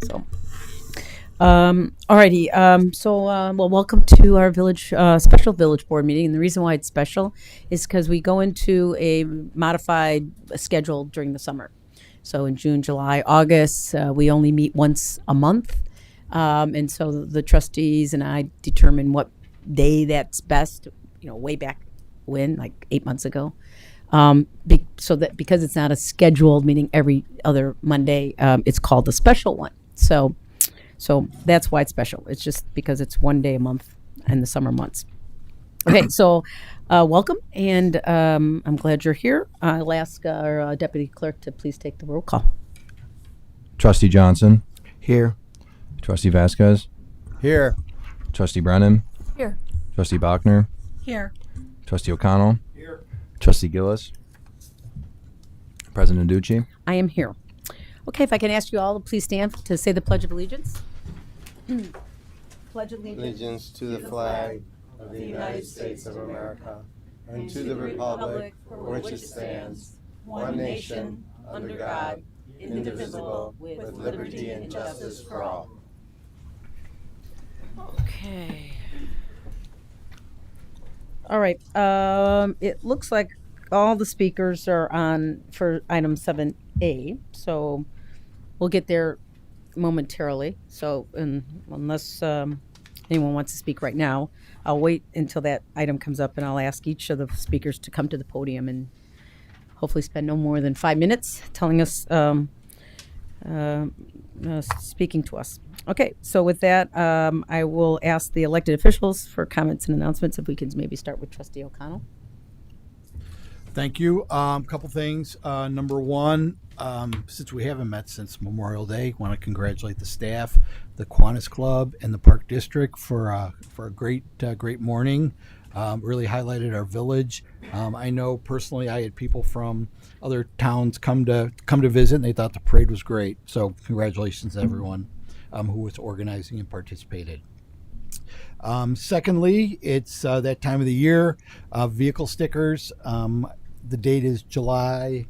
So, alrighty. Well, welcome to our village special village board meeting. And the reason why it's special is because we go into a modified schedule during the summer. So in June, July, August, we only meet once a month, and so the trustees and I determine what day that's best. Way back when, like 8 months ago. So that because it's not a scheduled meeting every other Monday, it's called a special one. So that's why it's special. It's just because it's one day a month in the summer months. Okay, so welcome, and I'm glad you're here. I'll ask our deputy clerk to please take the roll call. Trustee Johnson. Here. Trustee Vasquez. Here. Trustee Brennan. Here. Trustee Bachner. Here. Trustee O'Connell. Here. Trustee Gillis. President Ducci. I am here. Okay, if I can ask you all to please stand to say the Pledge of Allegiance. Pledge Allegiance to the flag of the United States of America and to the republic for which it stands, one nation, under God, indivisible, with liberty and justice for all. Okay. All right. It looks like all the speakers are on for item 7A, so we'll get there momentarily. So unless anyone wants to speak right now, I'll wait until that item comes up, and I'll ask each of the speakers to come to the podium and hopefully spend no more than 5 minutes telling us, speaking to us. Okay, so with that, I will ask the elected officials for comments and announcements. If we can maybe start with Trustee O'Connell. Thank you. Couple things. Number one, since we haven't met since Memorial Day, want to congratulate the staff, the Kiwanis Club, and the Park District for a great morning. Really highlighted our village. I know personally, I had people from other towns come to visit, and they thought the parade was great. So congratulations to everyone who was organizing and participated. Secondly, it's that time of the year, vehicle stickers. The date is July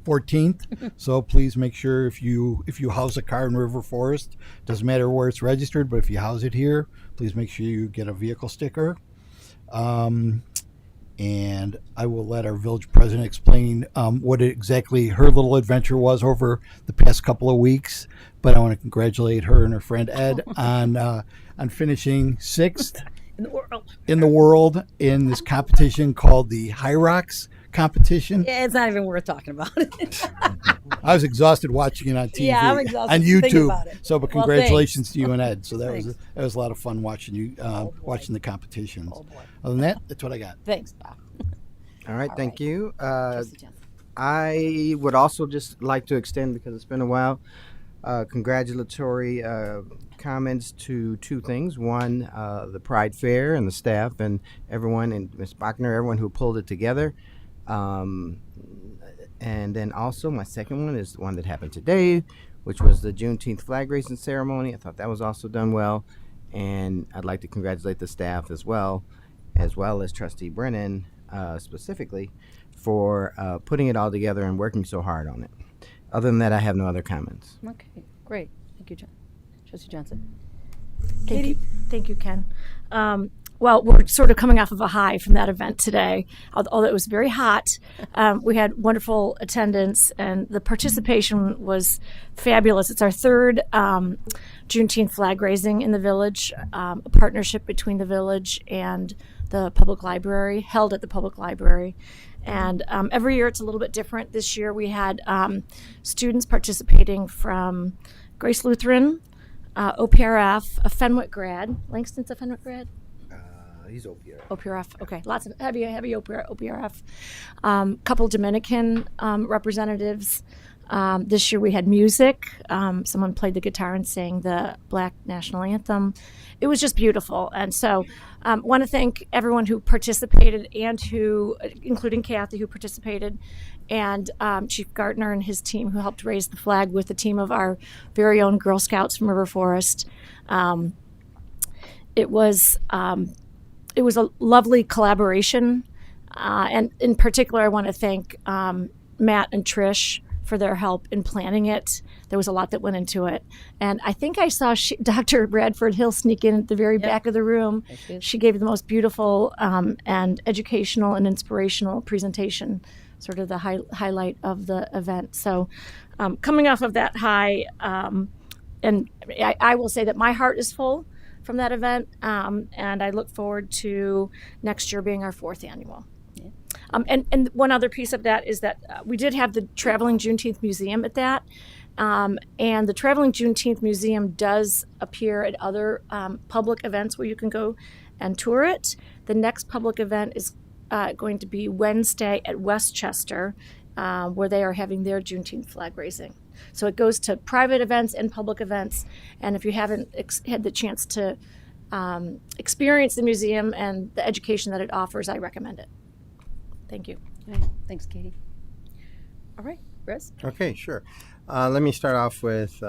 14th, so please make sure if you house a car in River Forest, doesn't matter where it's registered, but if you house it here, please make sure you get a vehicle sticker. And I will let our village president explain what exactly her little adventure was over the past couple of weeks. But I want to congratulate her and her friend Ed on finishing 6th in the world in this competition called the High Rocks competition. Yeah, it's not even worth talking about. I was exhausted watching it on TV. Yeah, I'm exhausted on thinking about YouTube. it. So, but Well, congratulations thanks. to you and Ed. So that Thanks. was a lot of fun watching you watching the competitions. Oh, boy. Other than that, that's what I got. Thanks, Bob. All right, thank you. Trustee Johnson. I would also just like to extend, because it's been a while, congratulatory comments to two things. One, the Pride Fair and the staff and everyone, and Ms. Bachner, everyone who pulled it together. And then also my second one is the one that happened today, which was the Juneteenth flag raising ceremony. I thought that was also done well. And I'd like to congratulate the staff as well as Trustee Brennan specifically for putting it all together and working so hard on it. Other than that, I have no other comments. Okay, great. Thank you, Trustee Johnson. Katie. Thank you, Ken. Well, we're sort of coming off of a high from that event today. Although it was very hot, we had wonderful attendance, and the participation was fabulous. It's our third Juneteenth flag raising in the village, a partnership between the village and the public library, held at the public library. And every year it's a little bit different. This year we had students participating from Grace Lutheran, OPRF, a Fenwick grad. Langston's a Fenwick grad? He's OPR. OPRF, okay. Lots of heavy OPRF. Couple Dominican representatives. This year we had music. Someone played the guitar and sang the Black National Anthem. It was just beautiful. And so want to thank everyone who participated and who, including Kathy, who participated, and Chief Gartner and his team who helped raise the flag with a team of our very own Girl Scouts from River Forest. It was a lovely collaboration. And in particular, I want to thank Matt and Trish for their help in planning it. there was a lot that went into it. And I think I saw Dr. Bradford Hill sneak in at the very back of the room. She gave the most beautiful and educational and inspirational presentation, sort of the highlight of the event. So coming off of that high, and I will say that my heart is full from that event, and I look forward to next year being our 4th annual. And one other piece of that is that we did have the Traveling Juneteenth Museum at that. And the Traveling Juneteenth Museum does appear at other public events where you can go and tour it. The next public event is going to be Wednesday at Westchester, where they are having their Juneteenth flag raising. So it goes to private events and public events. And if you haven't had the chance to experience the museum and the education that it offers, I recommend it. Thank you. Thanks, Katie. All right, Rez? Okay, sure. Let me start off with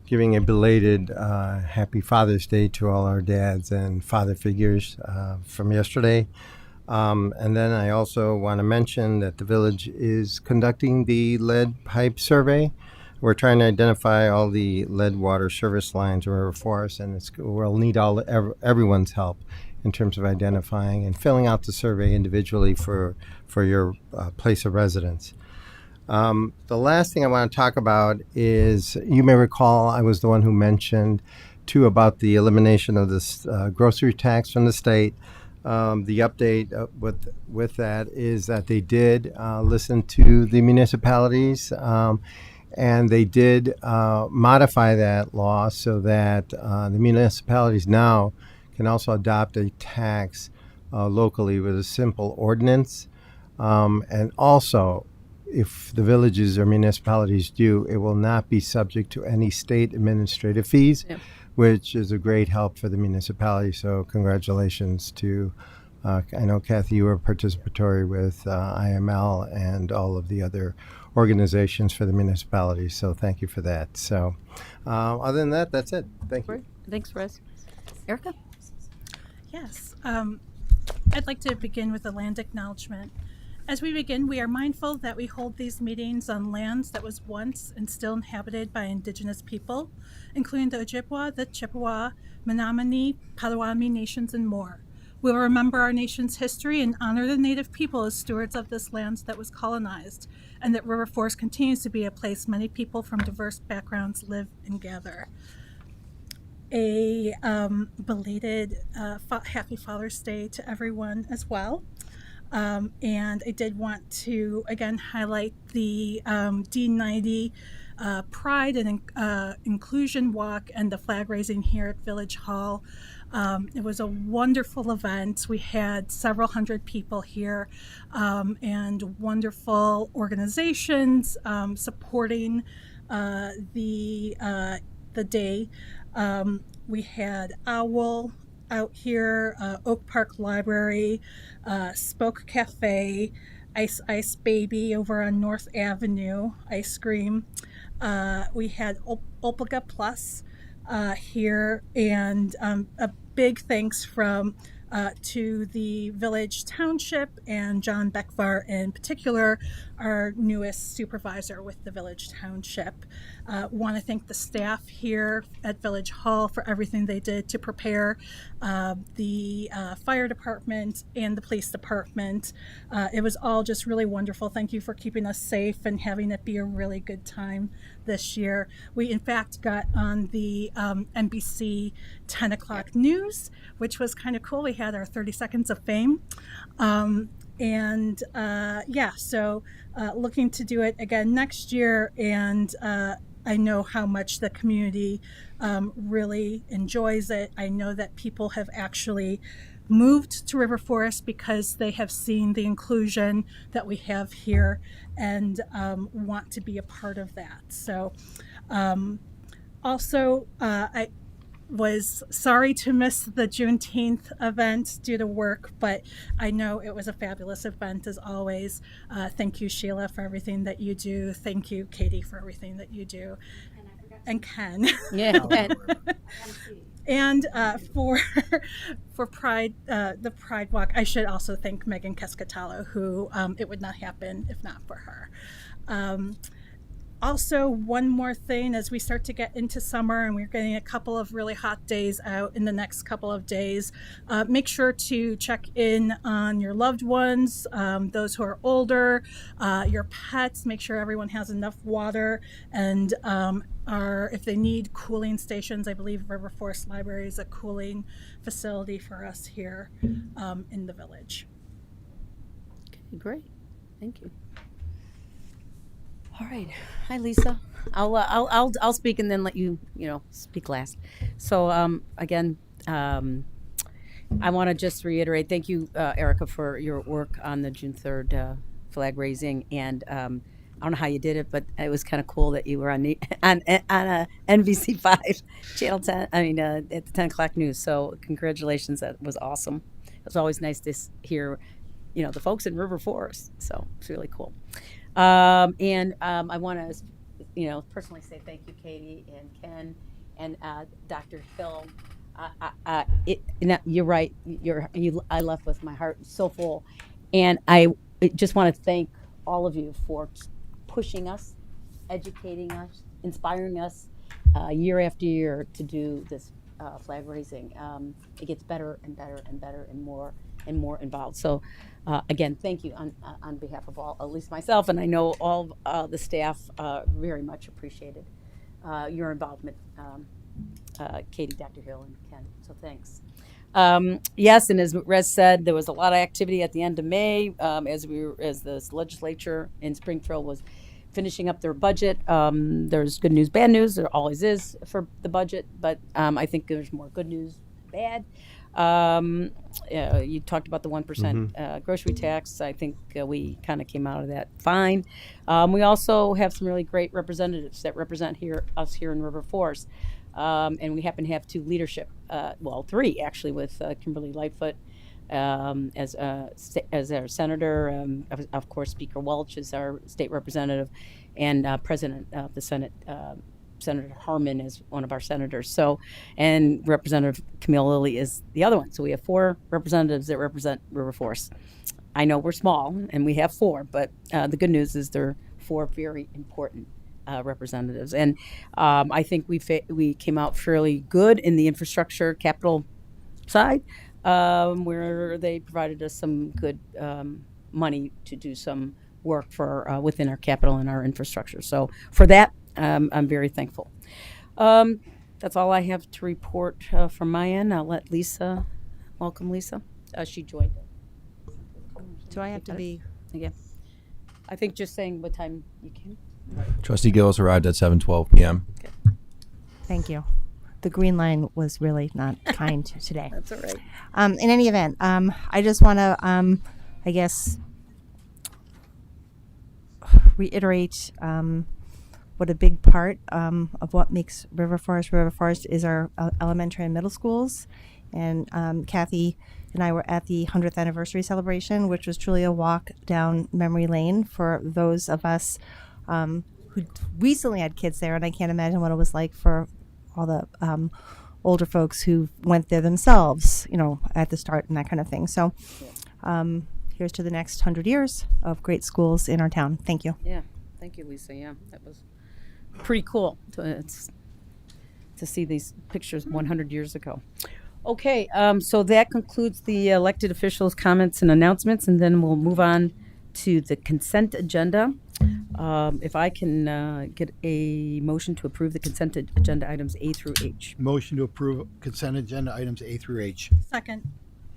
giving a belated Happy Father's Day to all our dads and father figures from yesterday. And then I also want to mention that the village is conducting the lead pipe survey. We're trying to identify all the lead water service lines in River Forest, and we'll need everyone's help in terms of identifying and filling out the survey individually for your place of residence. The last thing I want to talk about is, you may recall I was the one who mentioned too about the elimination of this grocery tax from the state. The update with that is that they did listen to the municipalities, and they did modify that law so that the municipalities now can also adopt a tax locally with a simple ordinance. And also, if the villages or municipalities do, it will not be subject to any state administrative fees, which is a great help for the municipality. So congratulations to, I know, Kathy, you were participatory with IML and all of the other organizations for the municipalities. So thank you for that. So other than that, that's it. Thank you. Thanks, Rez. Erica? Yes. I'd like to begin with a land acknowledgement. As we begin, we are mindful that we hold these meetings on lands that was once and still inhabited by Indigenous people, including the Ojibwa, the Chippewa, Menominee, Potawatomi nations, and more. We will remember our nation's history and honor the Native people as stewards of this land that was colonized, and that River Forest continues to be a place many people from diverse backgrounds live and gather. A belated Happy Father's Day to everyone as well. And I did want to again highlight the D90 Pride and Inclusion Walk and the flag raising here at Village Hall. It was a wonderful event. We had several hundred people here, and wonderful organizations supporting the day. We had OWL out here, Oak Park Library, Spoke Cafe, Ice Baby over on North Avenue, ice cream. We had Opelka Plus here, and a big thanks to the Village Township and John Beckvar in particular, our newest supervisor with the Village Township. Want to thank the staff here at Village Hall for everything they did to prepare the fire department and the police department. It was all just really wonderful. Thank you for keeping us safe and having it be a really good time this year. We in fact got on the NBC 10 o'clock news, which was kind of cool. We had our 30 seconds of fame. So looking to do it again next year, and I know how much the community really enjoys it. I know that people have actually moved to River Forest because they have seen the inclusion that we have here and want to be a part of that. So I was sorry to miss the Juneteenth event due to work, but I know it was a fabulous event as always. Thank you, Sheila, for everything that you do. Thank you, Katie, for everything that you do. And Ken. Yeah. And for Pride, the Pride Walk, I should also thank Megan Cascatalo, who it would not happen if not for her. Also, one more thing as we start to get into summer and we're getting a couple of really hot days out in the next couple of days, make sure to check in on your loved ones, those who are older, your pets, make sure everyone has enough water, and if they need cooling stations, I believe River Forest Library is a cooling facility for us here in the village. Okay, great. Thank you. All right. Hi, Lisa. I'll speak and then let you speak last. So again, I want to just reiterate, thank you, Erica, for your work on the June 3rd flag raising, and I don't know how you did it, but it was kind of cool that you were on NBC5 Channel 10. I mean, at the 10 o'clock news. So congratulations, that was awesome. It was always nice to hear, the folks in River Forest. So it's really cool. And I want to, personally say thank you, Katie and Ken and Dr. Hill. You're right. I left with my heart so full, and I just want to thank all of you for pushing us, educating us, inspiring us year after year to do this flag raising. It gets better and better and better and more involved. So again, thank you on behalf of all, at least myself, and I know all the staff very much appreciated your involvement, Katie, Dr. Hill, and Ken. So thanks. Yes, and as Rez said, there was a lot of activity at the end of May as the legislature in Springfield was finishing up their budget. There's good news, bad news. There always is for the budget, but I think there's more good news than bad. You talked about the 1% grocery tax. I think we kind of came out of that fine. We also have some really great representatives that represent us here in River Forest. And we happen to have two leadership, three actually, with Kimberly Lightfoot as our senator. Of course, Speaker Welch is our state representative, and President of the Senate, Senator Harmon, is one of our senators. So, and Representative Camille Lilly is the other one. So we have four representatives that represent River Forest. I know we're small, and we have four, but the good news is they're four very important representatives, and I think we came out fairly good in the infrastructure capital side, where they provided us some good money to do some work for within our capital and our infrastructure. So for that, I'm very thankful. That's all I have to report from my end. I'll let Lisa. Welcome, Lisa. She joined. Do I have to be? Yeah. I think just saying what time you came. Trustee Gillis arrived at 7:12 p.m. Thank you. The green line was really not kind today. That's all right. In any event, I just want to, I guess, reiterate what a big part of what makes River Forest is our elementary and middle schools. And Kathy and I were at the 100th anniversary celebration, which was truly a walk down memory lane for those of us who recently had kids there, and I can't imagine what it was like for all the older folks who went there themselves, at the start and that kind of thing. So here's to the next 100 years of great schools in our town. Thank you. Yeah, thank you, Lisa. Yeah, that was pretty cool to see these pictures 100 years ago. Okay, so that concludes the elected officials' comments and announcements, and then we'll move on to the consent agenda. If I can get a motion to approve the consent agenda items A through H. Motion to approve consent agenda items A through H. Second.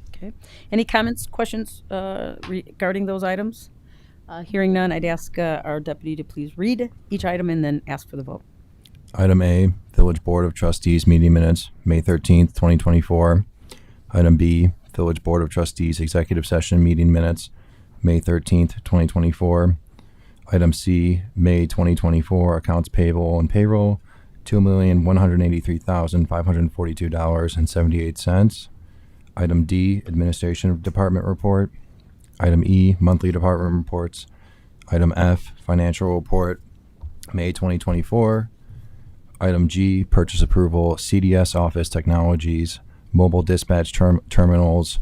Okay. Any comments, questions regarding those items? Hearing none, I'd ask our deputy to please read each item and then ask for the vote. Item A, Village Board of Trustees meeting minutes, May 13th, 2024. Item B, Village Board of Trustees executive session meeting minutes, May 13th, 2024. Item C, May 2024 accounts payable and payroll, $2,183,542.78. Item D, Administration Department report. Item E, monthly department reports. Item F, financial report, May 2024. Item G, purchase approval, CDS Office Technologies, mobile dispatch terminals,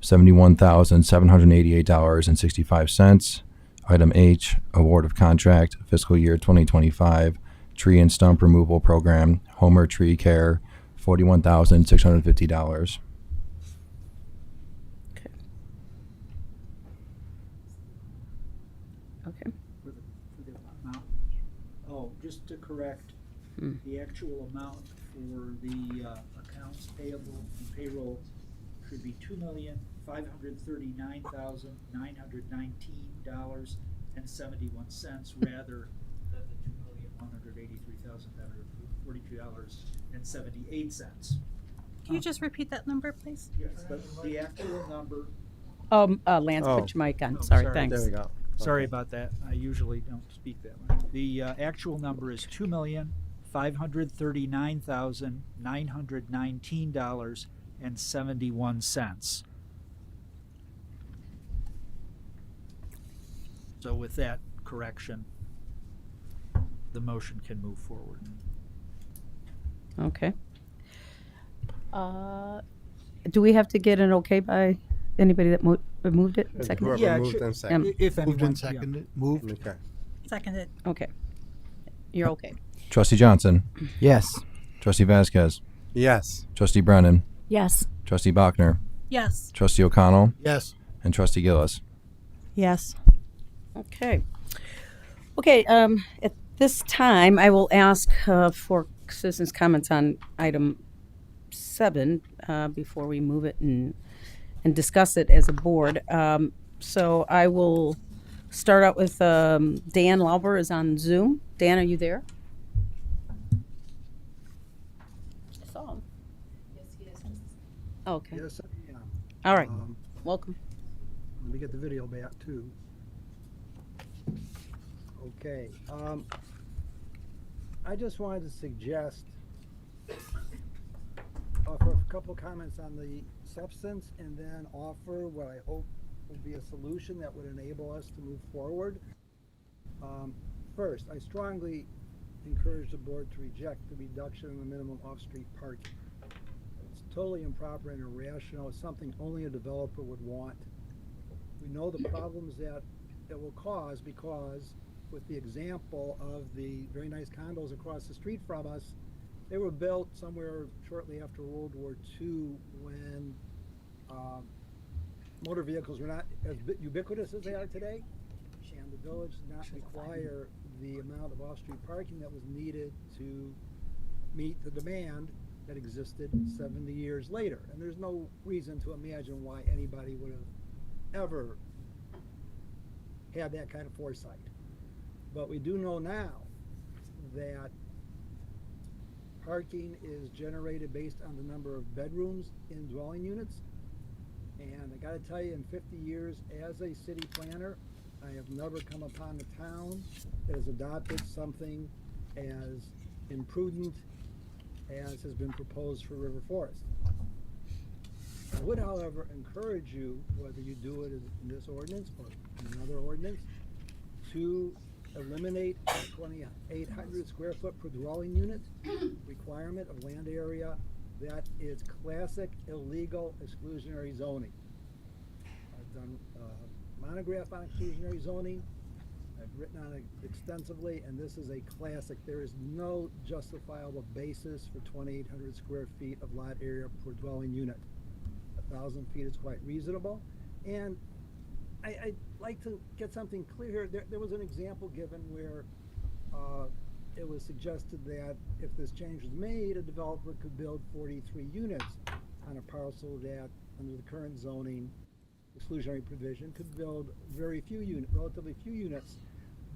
$71,788.65. Item H, award of contract, fiscal year 2025, tree and stump removal program, Homer Tree Care, $41,650. Okay. For the amount. Oh, just to correct, the actual amount for the accounts payable and payroll should be $2,539,919.71 rather than the $2,183,542.78. Can you just repeat that number, please? Yes, the actual number. Lance, Oh. put your mic on. Oh, Sorry, sorry. thanks. There we go. Sorry Okay. about that. I usually don't speak that way. The actual number is $2,539,919.71. So with that correction, the motion can move forward. Okay. Do we have to get an okay by anybody that moved it? Second? Whoever Yeah, it moved should- and seconded. If Moved anyone, and seconded. Moved. Okay. Seconded. Okay. You're okay. Trustee Johnson, Yes. Trustee Vasquez, Yes. Trustee Brennan, Yes. Trustee Bachner, Yes. Trustee O'Connell, Yes. and Trustee Gillis. Yes. Okay. Okay, at this time, I will ask for citizens' comments on item 7 before we move it and discuss it as a board. So I will start out with Dan Lauber is on Zoom. Dan, are you there? I saw him. Okay. Yes, I am. All right. Um, Welcome. Let me get the video back too. Okay, I just wanted to suggest, offer a couple comments on the substance and then offer what I hope would be a solution that would enable us to move forward. First, I strongly encourage the board to reject the reduction in the minimum off-street parking. It's totally improper and irrational. It's something only a developer would want. We know the problems that it will cause because with the example of the very nice condos across the street from us, they were built somewhere shortly after World War II when motor vehicles were not as ubiquitous as they are today, and the village did not require the amount of off-street parking that was needed to meet the demand that existed 70 years later. And there's no reason to imagine why anybody would have ever had that kind of foresight. But we do know now that parking is generated based on the number of bedrooms in dwelling units. And I gotta tell you, in 50 years as a city planner, I have never come upon a town that has adopted something as imprudent as has been proposed for River Forest. I would, however, encourage you, whether you do it in this ordinance or in another ordinance, to eliminate the 2,800 square foot per dwelling unit requirement of land area. That is classic illegal exclusionary zoning. I've done a monograph on exclusionary zoning. I've written on it extensively, and this is a classic. There is no justifiable basis for 2,800 square feet of lot area per dwelling unit. 1,000 feet is quite reasonable. And I'd like to get something clear here. There was an example given where it was suggested that if this change was made, a developer could build 43 units on a parcel that, under the current zoning exclusionary provision, could build relatively few units.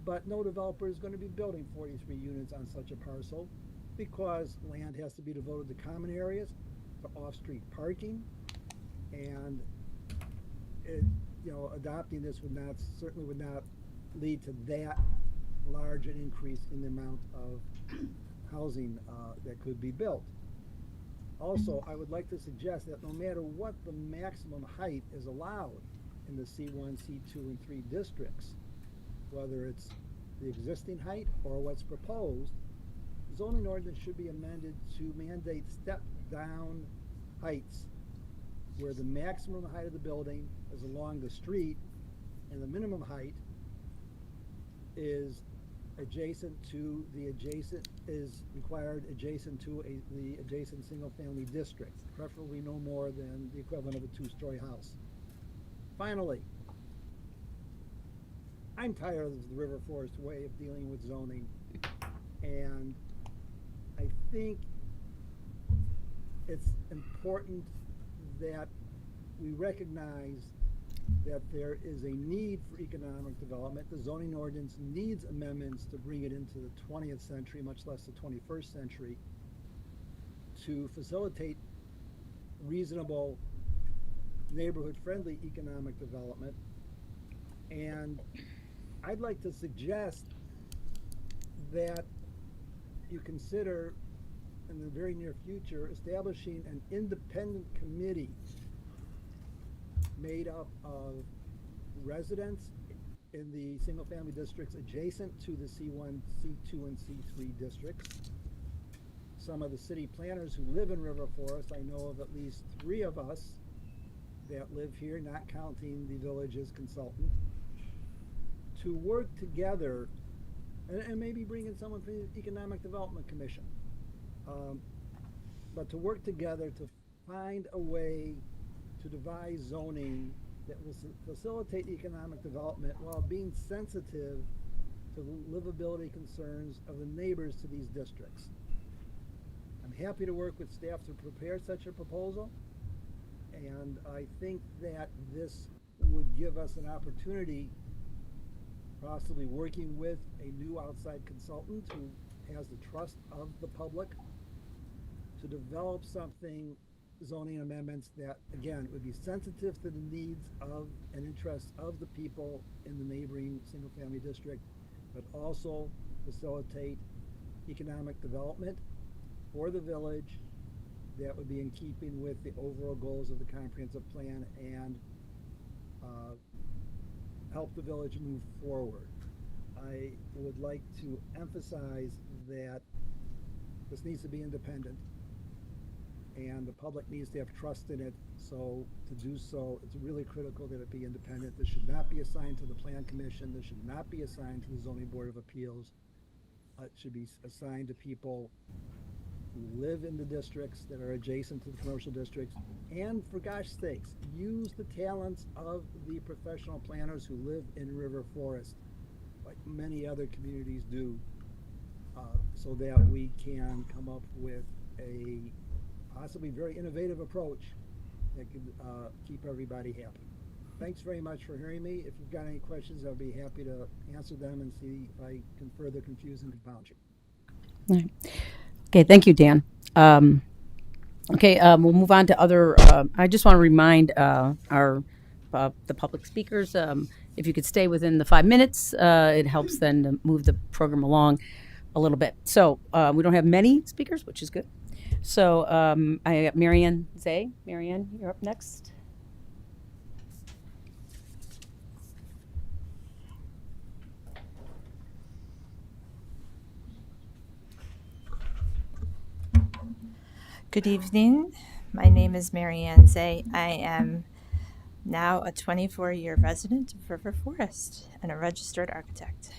But no developer is going to be building 43 units on such a parcel because land has to be devoted to common areas, to off-street parking, and adopting this certainly would not lead to that large an increase in the amount of housing that could be built. Also, I would like to suggest that no matter what the maximum height is allowed in the C1, C2, and 3 districts, whether it's the existing height or what's proposed, the zoning ordinance should be amended to mandate step-down heights where the maximum height of the building is along the street and the minimum height is adjacent to the adjacent is required adjacent to the adjacent single-family district, preferably no more than the equivalent of a two-story house. Finally, I'm tired of the River Forest way of dealing with zoning, and I think it's important that we recognize that there is a need for economic development. The zoning ordinance needs amendments to bring it into the 20th century, much less the 21st century, to facilitate reasonable, neighborhood-friendly economic development. And I'd like to suggest that you consider in the very near future establishing an independent committee made up of residents in the single-family districts adjacent to the C1, C2, and C3 districts. Some of the city planners who live in River Forest, I know of at least 3 of us that live here, not counting the village's consultant, to work together, and maybe bring in someone from the Economic Development Commission, but to work together to find a way to devise zoning that will facilitate economic development while being sensitive to the livability concerns of the neighbors to these districts. I'm happy to work with staff to prepare such a proposal, and I think that this would give us an opportunity, possibly working with a new outside consultant who has the trust of the public, to develop something, zoning amendments that, again, would be sensitive to the needs of and interests of the people in the neighboring single-family district, but also facilitate economic development for the village that would be in keeping with the overall goals of the comprehensive plan and help the village move forward. I would like to emphasize that this needs to be independent, and the public needs to have trust in it. So to do so, it's really critical that it be independent. This should not be assigned to the Plan Commission. This should not be assigned to the Zoning Board of Appeals. It should be assigned to people who live in the districts that are adjacent to the commercial districts. And for gosh sakes, use the talents of the professional planners who live in River Forest, like many other communities do, so that we can come up with a possibly very innovative approach that could keep everybody happy. Thanks very much for hearing me. If you've got any questions, I'll be happy to answer them and see if I can further confuse and confound you. Right. Okay, thank you, Dan. Okay, we'll move on to other. I just want to remind the public speakers, if you could stay within the 5 minutes, it helps then to move the program along a little bit. So we don't have many speakers, which is good. So I got Marianne Zay. Marianne, you're up next. Good evening. My name is Marianne Zay. I am now a 24-year resident of River Forest and a registered architect.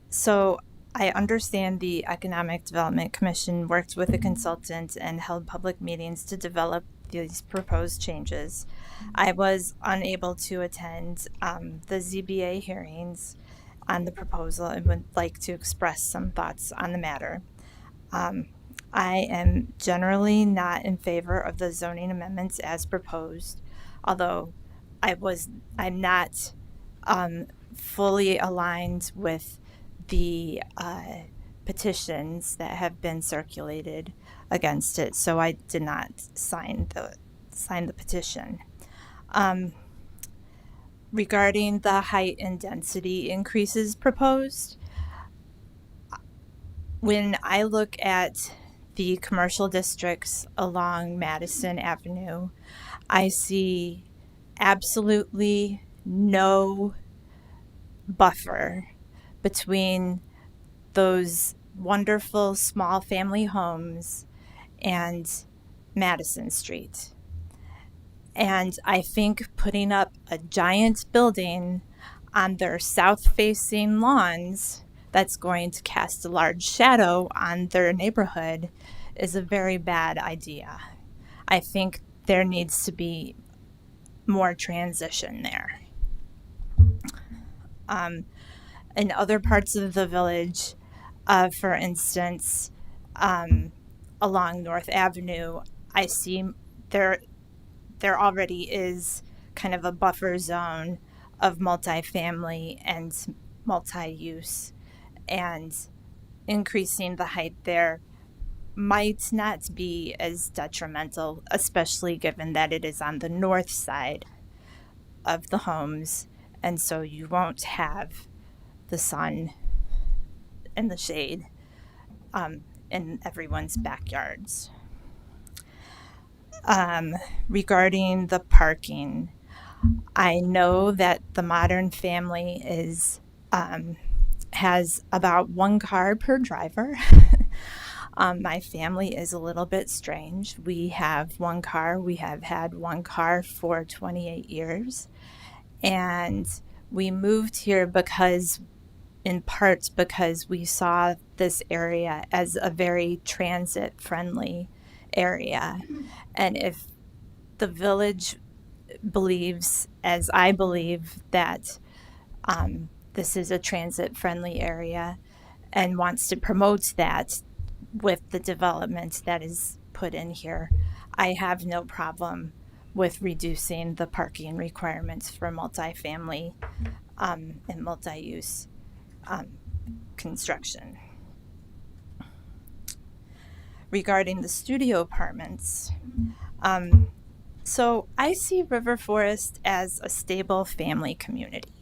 So I understand the Economic Development Commission worked with a consultant and held public meetings to develop these proposed changes. I was unable to attend the ZBA hearings on the proposal and would like to express some thoughts on the matter. I am generally not in favor of the zoning amendments as proposed, although I'm not fully aligned with the petitions that have been circulated against it, so I did not sign the petition. Regarding the height and density increases proposed, when I look at the commercial districts along Madison Avenue, I see absolutely no buffer between those wonderful small family homes and Madison Street. And I think putting up a giant building on their south-facing lawns that's going to cast a large shadow on their neighborhood is a very bad idea. I think there needs to be more transition there. In other parts of the village, for instance, along North Avenue, I see there already is kind of a buffer zone of multifamily and multi-use, and increasing the height there might not be as detrimental, especially given that it is on the north side of the homes, and so you won't have the sun and the shade in everyone's backyards. Regarding the parking, I know that the modern family has about one car per driver. My family is a little bit strange. We have one car. We have had one car for 28 years. And we moved here in part because we saw this area as a very transit-friendly area. And if the village believes, as I believe, that this is a transit-friendly area and wants to promote that with the development that is put in here, I have no problem with reducing the parking requirements for multifamily and multi-use construction. Regarding the studio apartments, so I see River Forest as a stable family community.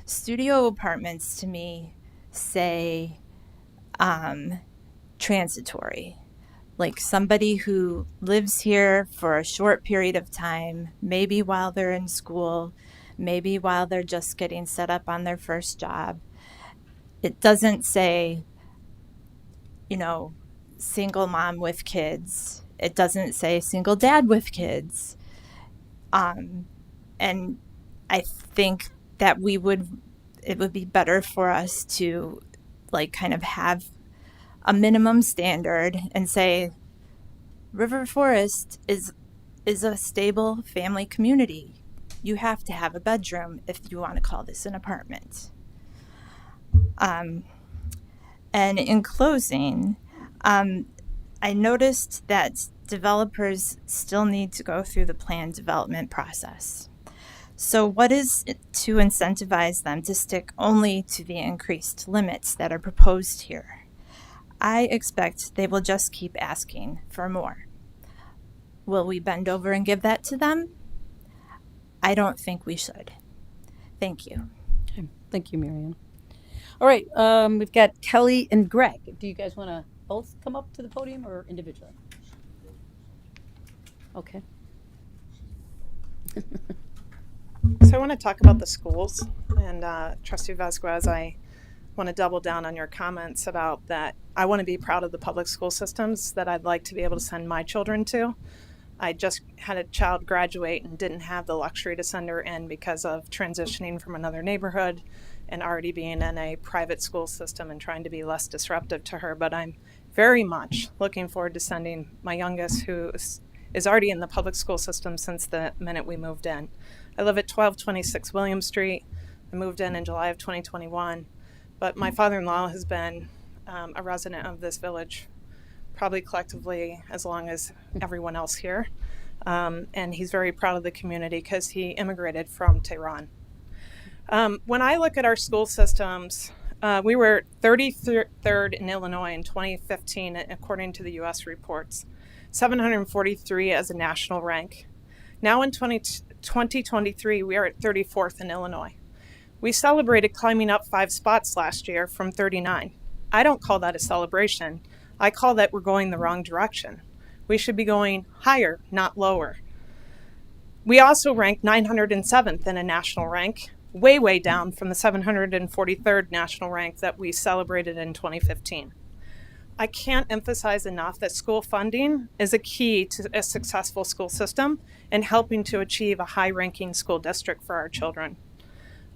Studio apartments to me say transitory, like somebody who lives here for a short period of time, maybe while they're in school, maybe while they're just getting set up on their first job. It doesn't say, single mom with kids. It doesn't say single dad with kids. And I think that it would be better for us to kind of have a minimum standard and say River Forest is a stable family community. You have to have a bedroom if you want to call this an apartment. And in closing, I noticed that developers still need to go through the plan development process. So what is it to incentivize them to stick only to the increased limits that are proposed here? I expect they will just keep asking for more. Will we bend over and give that to them? I don't think we should. Thank you. Okay. Thank you, Marianne. All right, we've got Kelly and Greg. Do you guys want to both come up to the podium or individually? Okay. So I want to talk about the schools, and Trustee Vasquez, I want to double down on your comments about that. I want to be proud of the public school systems that I'd like to be able to send my children to. I just had a child graduate and didn't have the luxury to send her in because of transitioning from another neighborhood and already being in a private school system and trying to be less disruptive to her. But I'm very much looking forward to sending my youngest, who is already in the public school system since the minute we moved in. I live at 1226 William Street. I moved in July of 2021. But my father-in-law has been a resident of this village probably collectively as long as everyone else here. And he's very proud of the community because he immigrated from Tehran. When I look at our school systems, we were 33rd in Illinois in 2015, according to the U.S. reports, 743 as a national rank. Now in 2023, we are at 34th in Illinois. We celebrated climbing up 5 spots last year from 39. I don't call that a celebration. I call that we're going the wrong direction. We should be going higher, not lower. We also ranked 907th in a national rank, way, way down from the 743rd national rank that we celebrated in 2015. I can't emphasize enough that school funding is a key to a successful school system and helping to achieve a high-ranking school district for our children.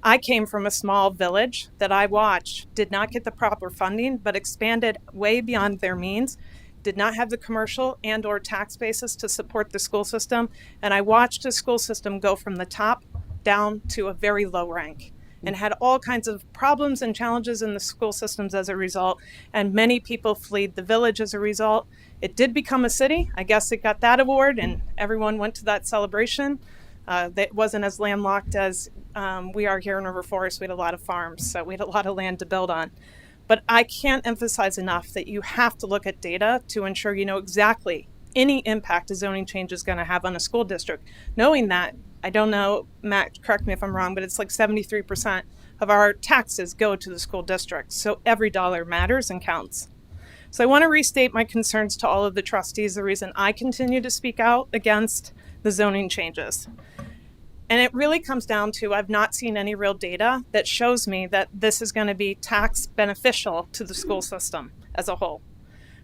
I came from a small village that I watched did not get the proper funding, but expanded way beyond their means, did not have the commercial and or tax basis to support the school system. And I watched the school system go from the top down to a very low rank and had all kinds of problems and challenges in the school systems as a result. And many people fled the village as a result. It did become a city. I guess it got that award and everyone went to that celebration. That wasn't as landlocked as we are here in River Forest. We had a lot of farms, so we had a lot of land to build on. But I can't emphasize enough that you have to look at data to ensure you know exactly any impact a zoning change is going to have on a school district. Knowing that, I don't know, Matt, correct me if I'm wrong, but it's like 73% of our taxes go to the school district. So every dollar matters and counts. So I want to restate my concerns to all of the trustees, the reason I continue to speak out against the zoning changes. And it really comes down to I've not seen any real data that shows me that this is going to be tax beneficial to the school system as a whole.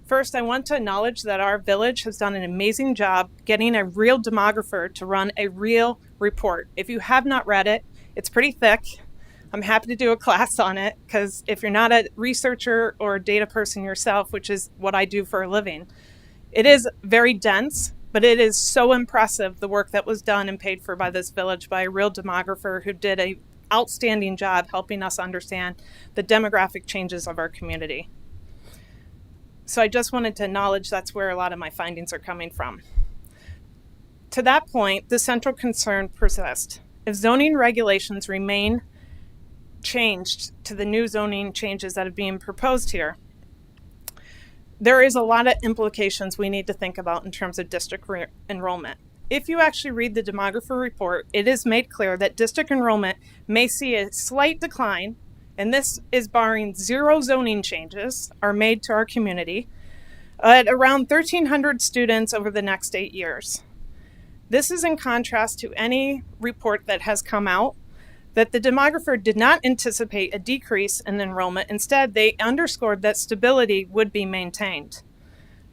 First, I want to acknowledge that our village has done an amazing job getting a real demographer to run a real report. If you have not read it, it's pretty thick. I'm happy to do a class on it because if you're not a researcher or a data person yourself, which is what I do for a living, it is very dense, but it is so impressive the work that was done and paid for by this village by a real demographer who did an outstanding job helping us understand the demographic changes of our community. So I just wanted to acknowledge that's where a lot of my findings are coming from. To that point, the central concern persists. If zoning regulations remain changed to the new zoning changes that are being proposed here, there is a lot of implications we need to think about in terms of district enrollment. If you actually read the demographer report, it is made clear that district enrollment may see a slight decline, and this is barring 0 zoning changes are made to our community, at around 1,300 students over the next 8 years. This is in contrast to any report that has come out that the demographer did not anticipate a decrease in enrollment. Instead, they underscored that stability would be maintained.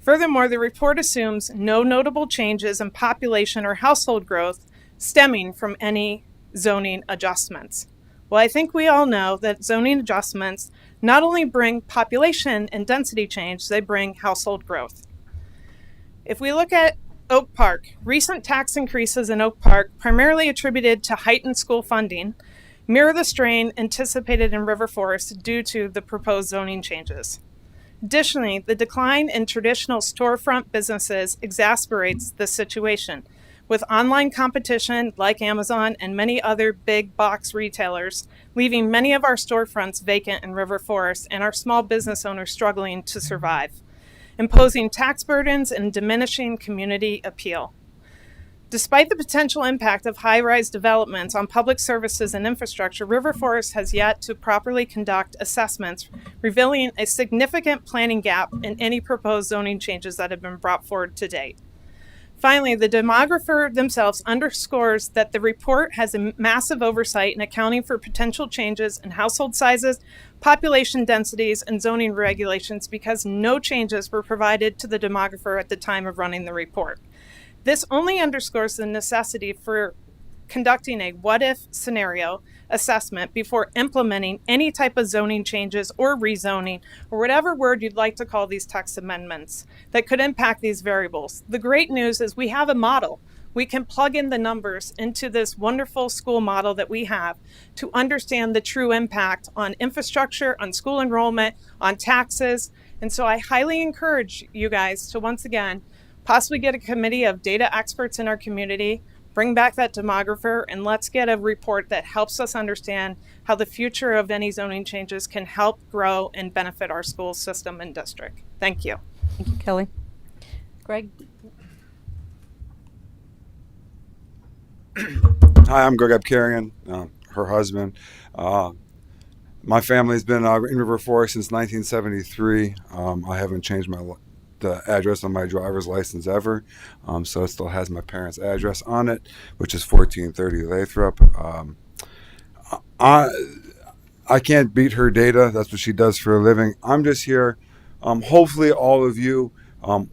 Furthermore, the report assumes no notable changes in population or household growth stemming from any zoning adjustments. Well, I think we all know that zoning adjustments not only bring population and density change, they bring household growth. If we look at Oak Park, recent tax increases in Oak Park, primarily attributed to heightened school funding, mirror the strain anticipated in River Forest due to the proposed zoning changes. Additionally, the decline in traditional storefront businesses exacerbates this situation, with online competition like Amazon and many other big box retailers leaving many of our storefronts vacant in River Forest and our small business owners struggling to survive, imposing tax burdens and diminishing community appeal. Despite the potential impact of high-rise developments on public services and infrastructure, River Forest has yet to properly conduct assessments, revealing a significant planning gap in any proposed zoning changes that have been brought forward to date. Finally, the demographer themselves underscores that the report has a massive oversight in accounting for potential changes in household sizes, population densities, and zoning regulations because no changes were provided to the demographer at the time of running the report. This only underscores the necessity for conducting a what-if scenario assessment before implementing any type of zoning changes or rezoning, or whatever word you'd like to call these text amendments that could impact these variables. The great news is we have a model. We can plug in the numbers into this wonderful school model that we have to understand the true impact on infrastructure, on school enrollment, on taxes. And so I highly encourage you guys to, once again, possibly get a committee of data experts in our community, bring back that demographer, and let's get a report that helps us understand how the future of any zoning changes can help grow and benefit our school system and district. Thank you. Thank you, Kelly. Greg? Hi, I'm Greg Abkarian, her husband. My family's been in River Forest since 1973. I haven't changed the address on my driver's license ever, so it still has my parents' address on it, which is 1430 Lathrop. I can't beat her data. That's what she does for a living. I'm just here. Hopefully all of you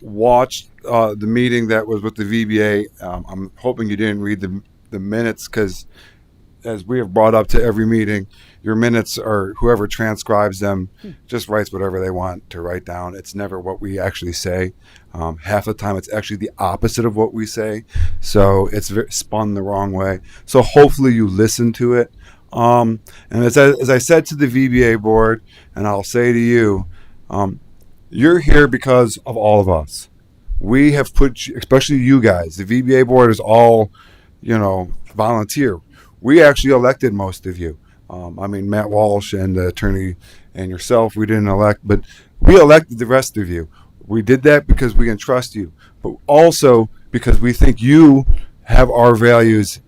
watched the meeting that was with the VBA. I'm hoping you didn't read the minutes because as we have brought up to every meeting, your minutes or whoever transcribes them just writes whatever they want to write down. It's never what we actually say. Half the time, it's actually the opposite of what we say. So it's spun the wrong way. So hopefully you listen to it. And as I said to the VBA board, and I'll say to you, you're here because of all of us. We have put, especially you guys, the VBA board is all, volunteer. We actually elected most of you. Matt Walsh and the attorney and yourself, we didn't elect, but we elected the rest of you. We did that because we entrust you, but also because we think you have our values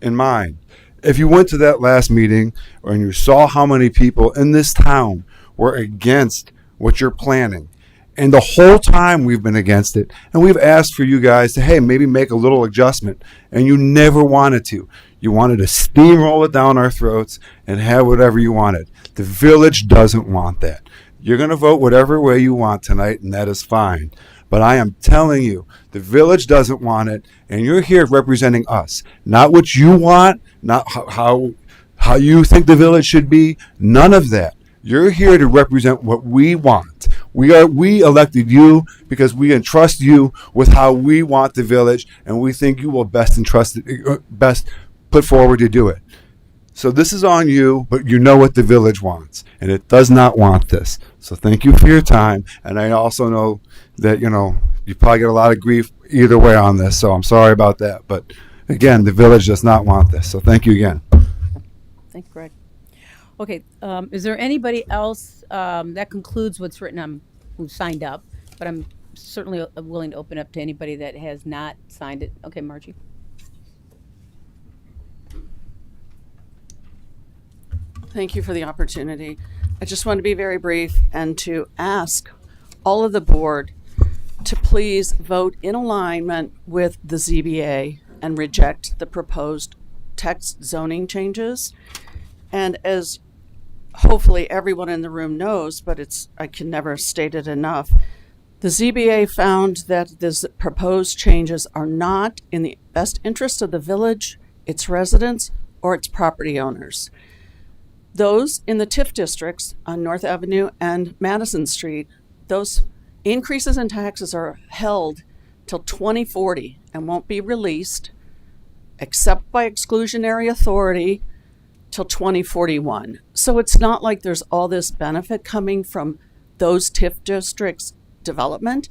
in mind. If you went to that last meeting and you saw how many people in this town were against what you're planning, and the whole time we've been against it, and we've asked for you guys to, hey, maybe make a little adjustment, and you never wanted to. You wanted to steamroll it down our throats and have whatever you wanted. The village doesn't want that. You're going to vote whatever way you want tonight, and that is fine. But I am telling you, the village doesn't want it, and you're here representing us. Not what you want, not how you think the village should be, none of that. You're here to represent what we want. We elected you because we entrust you with how we want the village, and we think you will best put forward to do it. So this is on you, but you know what the village wants, and it does not want this. So thank you for your time, and I also know that you probably get a lot of grief either way on this, so I'm sorry about that. But again, the village does not want this. So thank you again. Thank you, Greg. Okay, is there anybody else that concludes what's written on who signed up? But I'm certainly willing to open up to anybody that has not signed it. Okay, Margie. Thank you for the opportunity. I just want to be very brief and to ask all of the board to please vote in alignment with the ZBA and reject the proposed text zoning changes. And as hopefully everyone in the room knows, but I can never state it enough, the ZBA found that the proposed changes are not in the best interest of the village, its residents, or its property owners. Those in the TIF districts on North Avenue and Madison Street, those increases in taxes are held till 2040 and won't be released except by exclusionary authority till 2041. So it's not like there's all this benefit coming from those TIF districts development.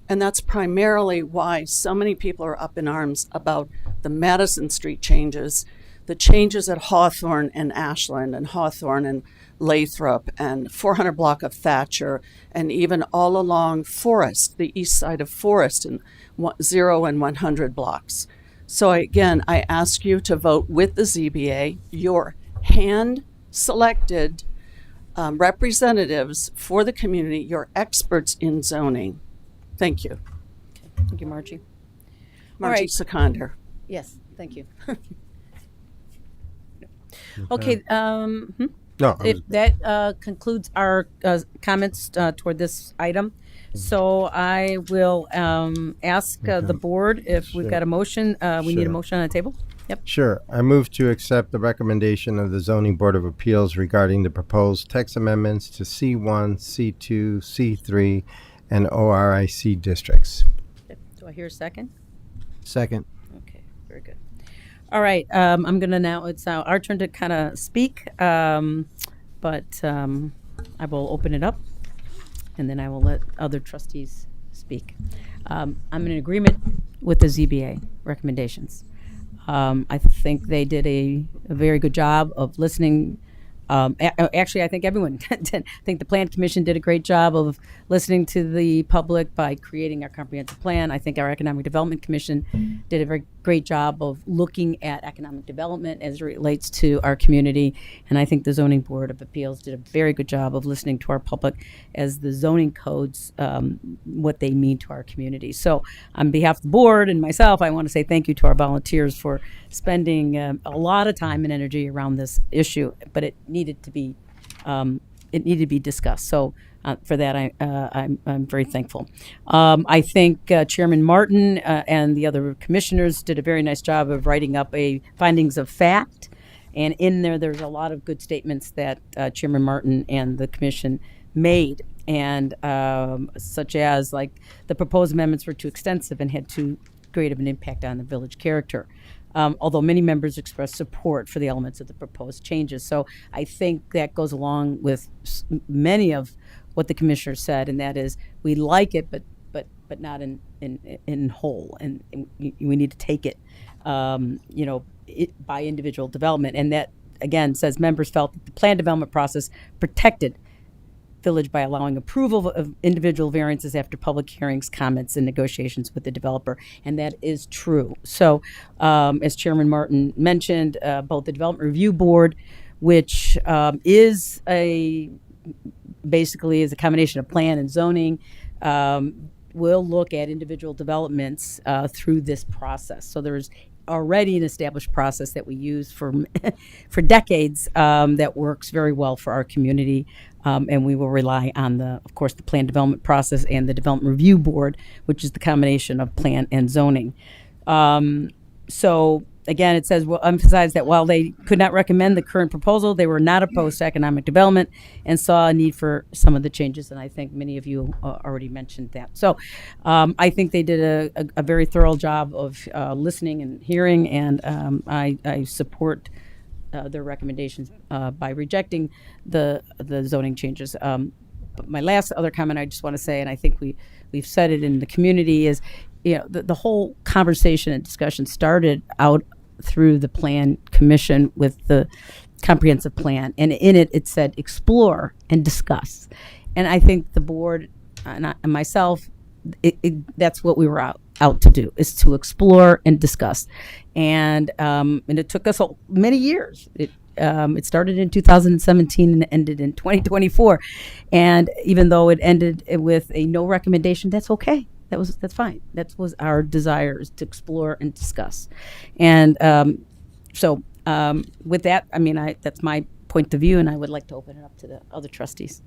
And that's primarily why so many people are up in arms about the Madison Street changes, the changes at Hawthorne and Ashland and Hawthorne and Lathrop and 400 block of Thatcher, and even all along Forest, the east side of Forest, and 0 and 100 blocks. So again, I ask you to vote with the ZBA, your hand-selected representatives for the community, your experts in zoning. Thank you. Okay. Thank you, Margie. Margie right. Seconder. Yes, thank you. Okay. No, If that concludes our comments toward this item. So I will ask the board if we've got a motion. We need a motion on the table. Yep. Sure. I move to accept the recommendation of the Zoning Board of Appeals regarding the proposed text amendments to C1, C2, C3, and ORIC districts. Do I hear a second? Second. Okay, very good. All right, I'm gonna now, it's our turn to kind of speak, but I will open it up and then I will let other trustees speak. I'm in agreement with the ZBA recommendations. I think they did a very good job of listening. Actually, I think everyone did. I think the Plan Commission did a great job of listening to the public by creating our comprehensive plan. I think our Economic Development Commission did a very great job of looking at economic development as it relates to our community. And I think the Zoning Board of Appeals did a very good job of listening to our public as the zoning codes, what they mean to our community. So on behalf of the board and myself, I want to say thank you to our volunteers for spending a lot of time and energy around this issue, but it needed to be discussed. So for that, I'm very thankful. I think Chairman Martin and the other commissioners did a very nice job of writing up a findings of fact. And in there's a lot of good statements that Chairman Martin and the commission made, and such as like the proposed amendments were too extensive and had too great of an impact on the village character. Although many members expressed support for the elements of the proposed changes. So I think that goes along with many of what the commissioner said, and that is we like it, but not in whole, and we need to take it, by individual development. And that again says members felt that the plan development process protected village by allowing approval of individual variances after public hearings, comments, and negotiations with the developer, and that is true. So, as Chairman Martin mentioned, both the Development Review Board, which is basically is a combination of plan and zoning, will look at individual developments through this process. So there's already an established process that we use for decades that works very well for our community, and we will rely on of course, the plan development process and the Development Review Board, which is the combination of plan and zoning. So again, it says, emphasize that while they could not recommend the current proposal, they were not opposed to economic development and saw a need for some of the changes. And I think many of you already mentioned that. So I think they did a very thorough job of listening and hearing, and I support their recommendations by rejecting the zoning changes. But my last other comment I just want to say, and I think we've said it in the community, is the whole conversation and discussion started out through the Plan Commission with the comprehensive plan, and in it said explore and discuss. And I think the board and myself, that's what we were out to do, is to explore and discuss. And it took us many years. It started in 2017 and ended in 2024. And even though it ended with a no recommendation, that's okay. That's fine. That was our desire, is to explore and discuss. And so with that, that's my point of view, and I would like to open it up to the other trustees.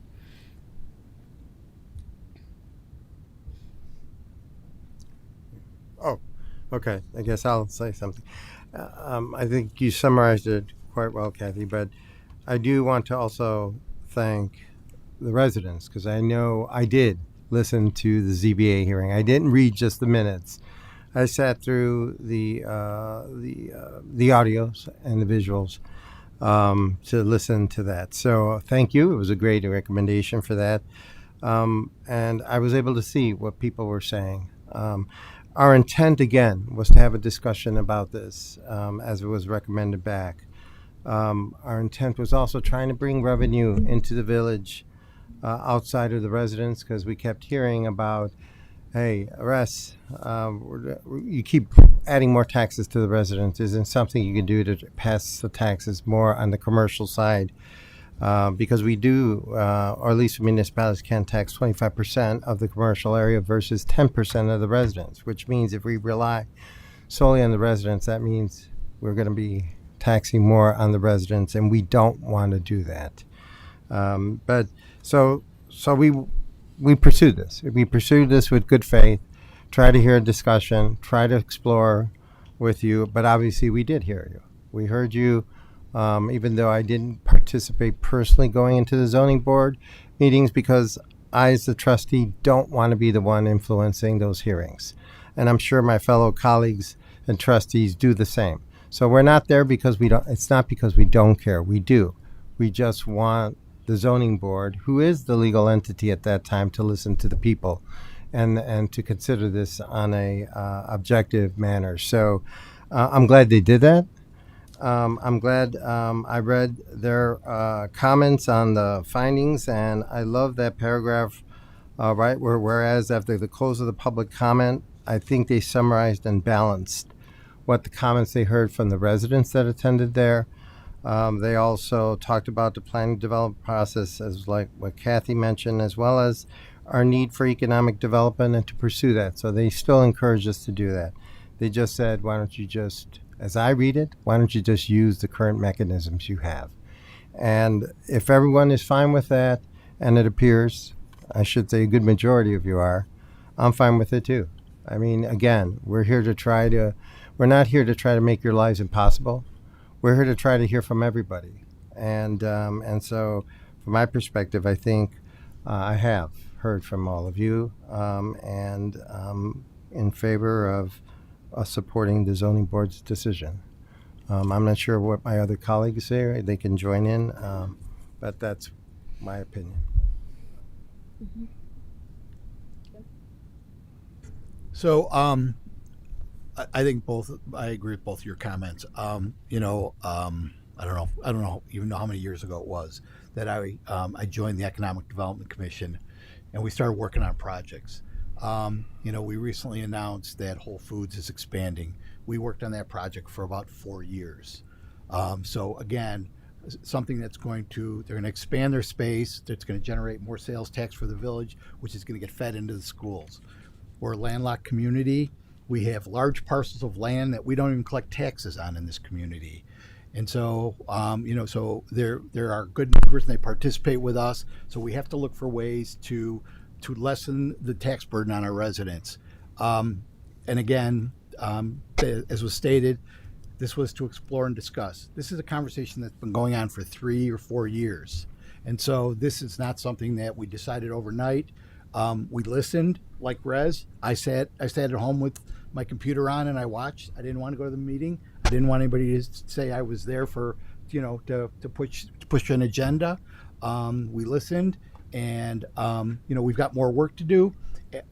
Oh, okay. I guess I'll say something. I think you summarized it quite well, Kathy, but I do want to also thank the residents, because I know I did listen to the ZBA hearing. I didn't read just the minutes. I sat through the audios and the visuals to listen to that. So thank you. It was a great recommendation for that. And I was able to see what people were saying. Our intent, again, was to have a discussion about this as it was recommended back. Our intent was also trying to bring revenue into the village outside of the residents, because we kept hearing about, hey, Russ, you keep adding more taxes to the residents. Isn't something you can do to pass the taxes more on the commercial side? Because we do, or at least municipalities can tax 25% of the commercial area versus 10% of the residents, which means if we rely solely on the residents, that means we're going to be taxing more on the residents, and we don't want to do that. But so we pursued this. We pursued this with good faith, try to hear a discussion, try to explore with you, but obviously we did hear you. We heard you, even though I didn't participate personally going into the zoning board meetings, because I, as the trustee, don't want to be the one influencing those hearings. And I'm sure my fellow colleagues and trustees do the same. So we're not there because we don't, it's not because we don't care. We do. We just want the zoning board, who is the legal entity at that time, to listen to the people and to consider this on a objective manner. So I'm glad they did that. I'm glad I read their comments on the findings, and I love that paragraph, right, whereas after the close of the public comment, I think they summarized and balanced what the comments they heard from the residents that attended there. They also talked about the planning development process, as like what Kathy mentioned, as well as our need for economic development and to pursue that. So they still encourage us to do that. They just said, why don't you just, as I read it, why don't you just use the current mechanisms you have? And if everyone is fine with that, and it appears I should say a good majority of you are, I'm fine with it too. I mean, again, we're not here to try to make your lives impossible. We're here to try to hear from everybody. And so, from my perspective, I think I have heard from all of you, and in favor of supporting the zoning board's decision. I'm not sure what my other colleagues say. They can join in, but that's my opinion. So, I think I agree with both your comments. I don't know even know how many years ago it was that I joined the Economic Development Commission, and we started working on projects. We recently announced that Whole Foods is expanding. We worked on that project for about 4 years. So again, something they're going to expand their space. That's going to generate more sales tax for the village, which is going to get fed into the schools. We're a landlocked community. We have large parcels of land that we don't even collect taxes on in this community. And so, so there are good neighbors and they participate with us. So we have to look for ways to lessen the tax burden on our residents. And again, as was stated, this was to explore and discuss. This is a conversation that's been going on for 3 or 4 years. And so this is not something that we decided overnight. We listened, like Rez. I sat at home with my computer on and I watched. I didn't want to go to the meeting. I didn't want anybody to say I was there for, to push an agenda. We listened, and we've got more work to do.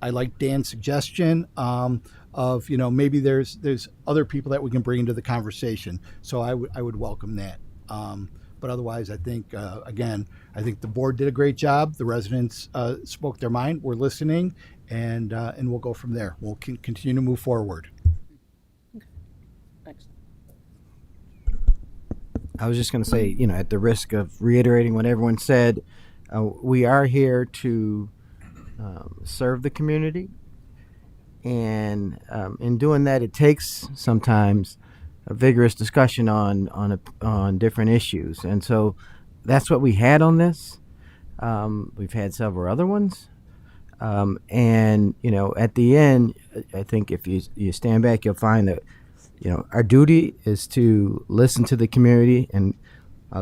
I like Dan's suggestion of maybe there's other people that we can bring into the conversation. So I would welcome that. But otherwise, I think the board did a great job. The residents spoke their mind. We're listening, and we'll go from there. We'll continue to move forward. I was just going to say, at the risk of reiterating what everyone said, we are here to serve the community. And in doing that, it takes sometimes a vigorous discussion on different issues. And so that's what we had on this. We've had several other ones. And, at the end, I think if you stand back, you'll find that our duty is to listen to the community and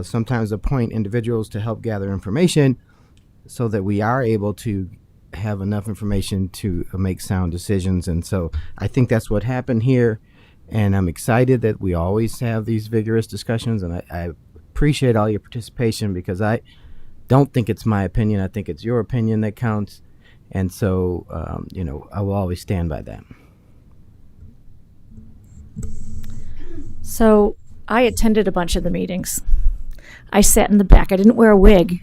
sometimes appoint individuals to help gather information so that we are able to have enough information to make sound decisions. And so I think that's what happened here. And I'm excited that we always have these vigorous discussions. And I appreciate all your participation, because I don't think it's my opinion. I think it's your opinion that counts. And so, I will always stand by that. So I attended a bunch of the meetings. I sat in the back. I didn't wear a wig,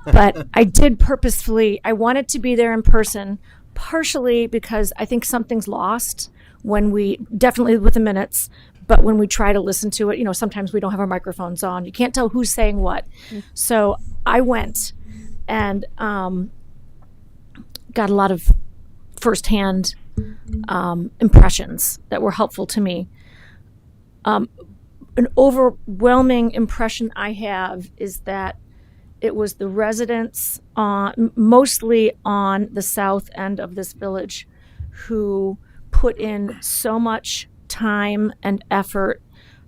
but I did purposefully. I wanted to be there in person, partially because I think something's lost when we, definitely with the minutes, but when we try to listen to it, sometimes we don't have our microphones on. You can't tell who's saying what. So I went and got a lot of firsthand impressions that were helpful to me. An overwhelming impression I have is that it was the residents, mostly on the south end of this village, who put in so much time and effort,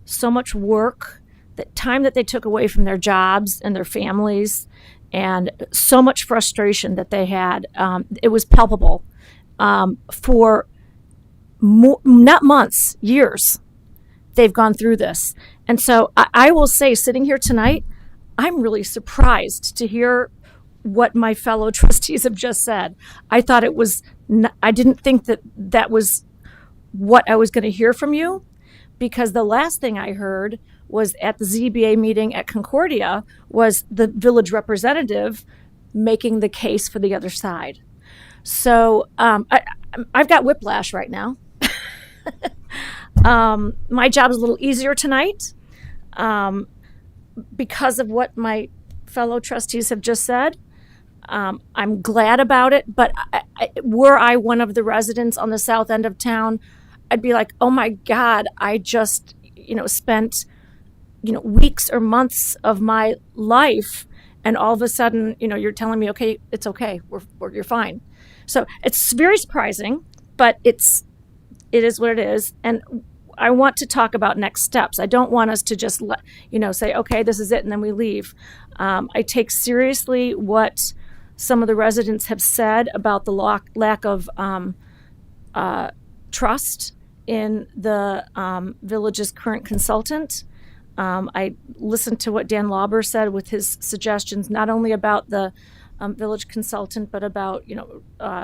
so much work, that time that they took away from their jobs and their families, and so much frustration that they had. It was palpable for not months, years. They've gone through this. And so I will say, sitting here tonight, I'm really surprised to hear what my fellow trustees have just said. I thought it was, I didn't think that was what I was going to hear from you, because the last thing I heard was at the ZBA meeting at Concordia was the village representative making the case for the other side. So I've got whiplash right now. My job is a little easier tonight because of what my fellow trustees have just said. I'm glad about it, but were I one of the residents on the south end of town, I'd be like, oh my God, I just, spent, weeks or months of my life and all of a sudden, you're telling me, okay, it's okay, you're fine. So it's very surprising, but it is what it is. And I want to talk about next steps. I don't want us to just say, okay, this is it, and then we leave. I take seriously what some of the residents have said about the lack of trust in the village's current consultant. I listened to what Dan Lauber said with his suggestions, not only about the village consultant, but about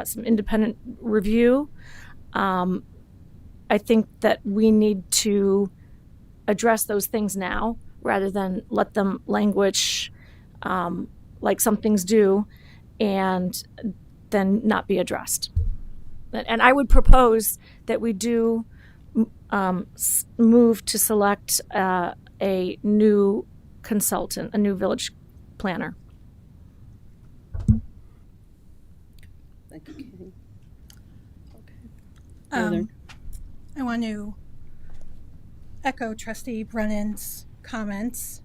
some independent review. I think that we need to address those things now rather than let them languish like some things do and then not be addressed. And I would propose that we do move to select a new consultant, a new village planner. Thank you, Katie. I want to echo Trustee Brennan's comments.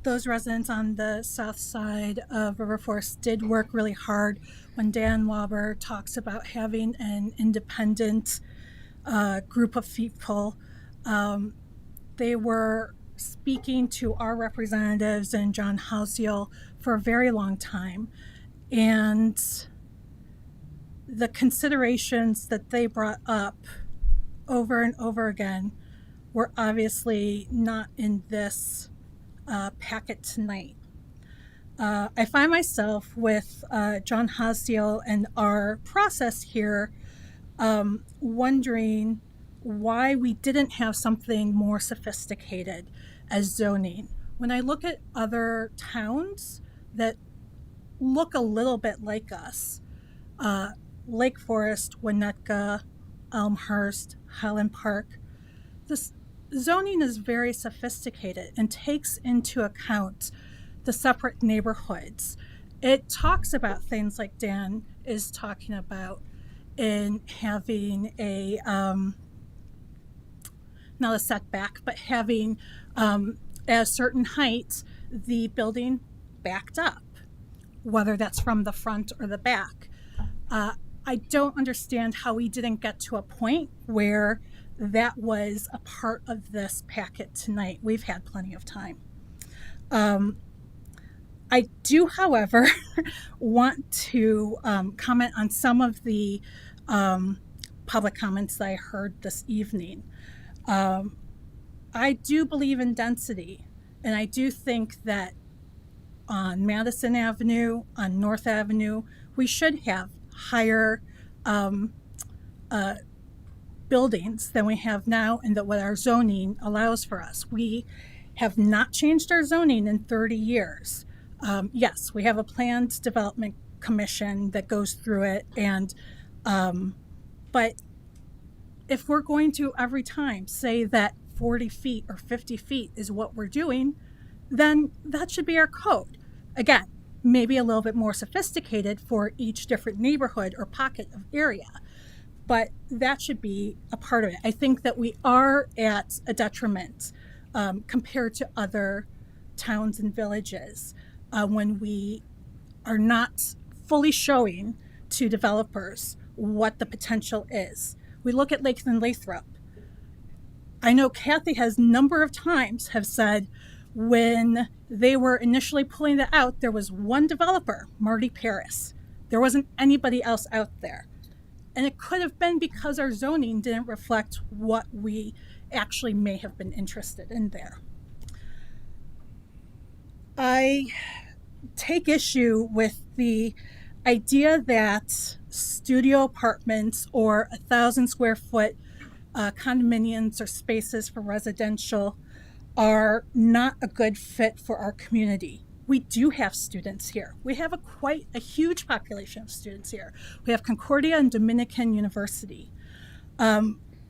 Those residents on the south side of River Forest did work really hard when Dan Lauber talks about having an independent group of people. They were speaking to our representatives and John Hausiel for a very long time. And the considerations that they brought up over and over again were obviously not in this packet tonight. I find myself with John Hausiel and our process here wondering why we didn't have something more sophisticated as zoning. When I look at other towns that look a little bit like us, Lake Forest, Winnetka, Elmhurst, Highland Park, this zoning is very sophisticated and takes into account the separate neighborhoods. It talks about things like Dan is talking about in having a not a setback, but having at a certain height the building backed up, whether that's from the front or the back. I don't understand how we didn't get to a point where that was a part of this packet tonight. We've had plenty of time. I do, however, want to comment on some of the public comments that I heard this evening. I do believe in density, and I do think that on Madison Avenue, on North Avenue, we should have higher buildings than we have now, and that what our zoning allows for us. We have not changed our zoning in 30 years. Yes, we have a planned development commission that goes through it, and but if we're going to every time say that 40 feet or 50 feet is what we're doing, then that should be our code. Again, maybe a little bit more sophisticated for each different neighborhood or pocket of area, but that should be a part of it. I think that we are at a detriment compared to other towns and villages when we are not fully showing to developers what the potential is. We look at Lakeland Lathrop. I know Kathy has a number of times have said when they were initially pulling that out, there was one developer, Marty Paris. There wasn't anybody else out there. And it could have been because our zoning didn't reflect what we actually may have been interested in there. I take issue with the idea that studio apartments or 1,000 square foot condominiums or spaces for residential are not a good fit for our community. We do have students here. We have quite a huge population of students here. We have Concordia and Dominican University.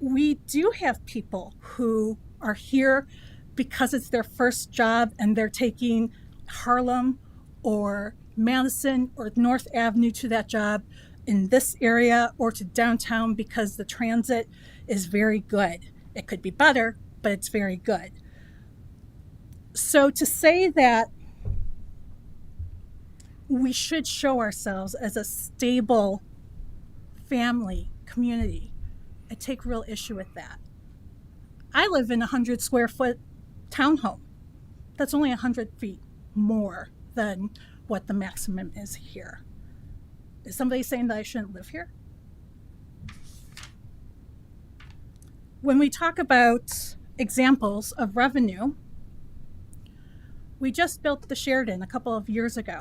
We do have people who are here because it's their first job and they're taking Harlem or Madison or North Avenue to that job in this area or to downtown because the transit is very good. It could be better, but it's very good. So to say that we should show ourselves as a stable family community, I take real issue with that. I live in a 100 square foot townhome. That's only 100 feet more than what the maximum is here. Is somebody saying that I shouldn't live here? When we talk about examples of revenue, we just built the Sheridan a couple of years ago,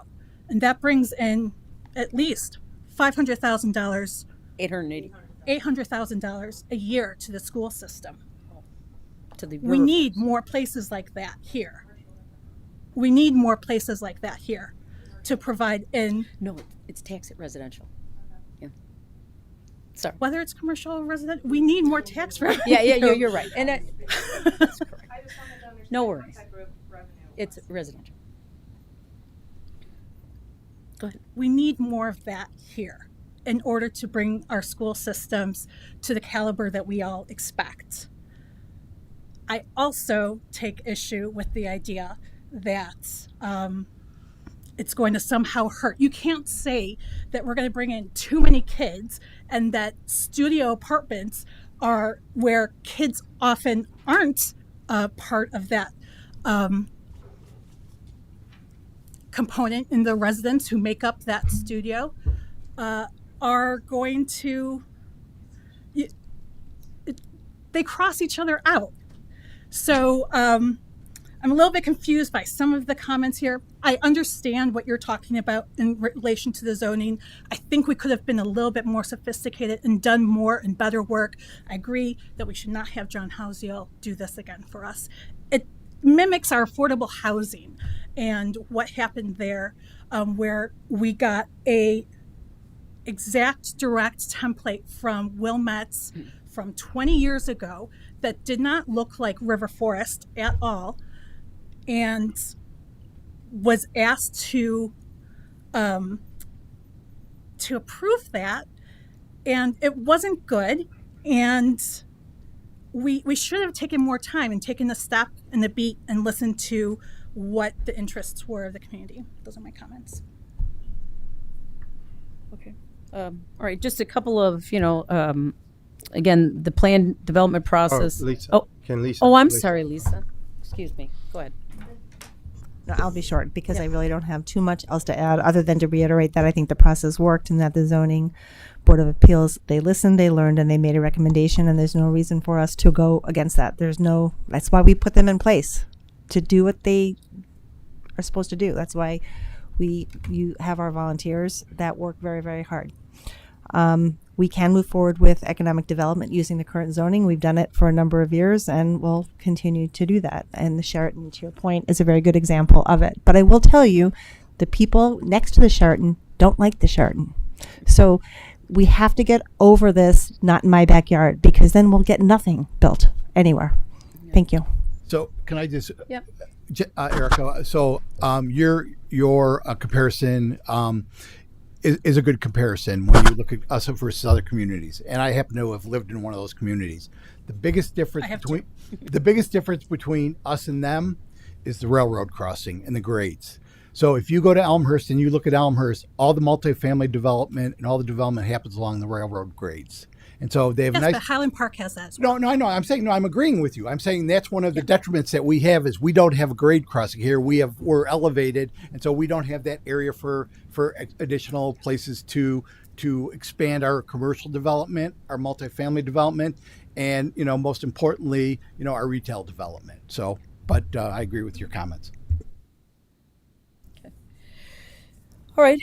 and that brings in at least $500,000, $800,000 a year to the school system. We need more places like that here. We need more places like that here to provide in. No, it's tax at residential. Yeah. Sorry. Whether it's commercial or residential, we need more tax revenue. Yeah, you're right. And that's correct. No worries. It's residential. Go ahead. We need more of that here in order to bring our school systems to the caliber that we all expect. I also take issue with the idea that it's going to somehow hurt. You can't say that we're going to bring in too many kids and that studio apartments are where kids often aren't part of that component in the residents who make up that studio are going to, they cross each other out. So I'm a little bit confused by some of the comments here. I understand what you're talking about in relation to the zoning. I think we could have been a little bit more sophisticated and done more and better work. I agree that we should not have John Housiel do this again for us. It mimics our affordable housing and what happened there, where we got a exact direct template from Wilmette's from 20 years ago that did not look like River Forest at all, and was asked to approve that, and it wasn't good, and we should have taken more time and taken the step and the beat and listened to what the interests were of the community. Those are my comments. Okay. All right, just a couple of, again, the plan development process. Lisa. Can Lisa? Oh, I'm sorry, Lisa. Excuse me. Go ahead. No, I'll be short because I really don't have too much else to add other than to reiterate that I think the process worked and that the zoning board of appeals, they listened, they learned, and they made a recommendation, and there's no reason for us to go against that. That's why we put them in place, to do what they are supposed to do. That's why you have our volunteers that work very, very hard. We can move forward with economic development using the current zoning. We've done it for a number of years and we'll continue to do that. And the Sheraton, to your point, is a very good example of it. But I will tell you, the people next to the Sheraton don't like the Sheraton. So we have to get over this, not in my backyard, because then we'll get nothing built anywhere. Yeah. Thank you. So can I just, Yep. Erica, so your comparison is a good comparison when you look at us versus other communities. And I happen to have lived in one of those communities. The biggest difference between us and them is the railroad crossing and the grades. So if you go to Elmhurst and you look at Elmhurst, all the multifamily development and all the development happens along the railroad grades. And so they have yes, a nice. But Highland Park has that as well. No, I know. I'm agreeing with you. I'm saying that's one of the detriments that we have is we don't have a grade crossing here. We're elevated, and so we don't have that area for additional places to expand our commercial development, our multifamily development, and most importantly, our retail development. So, but I agree with your comments. Okay. All right.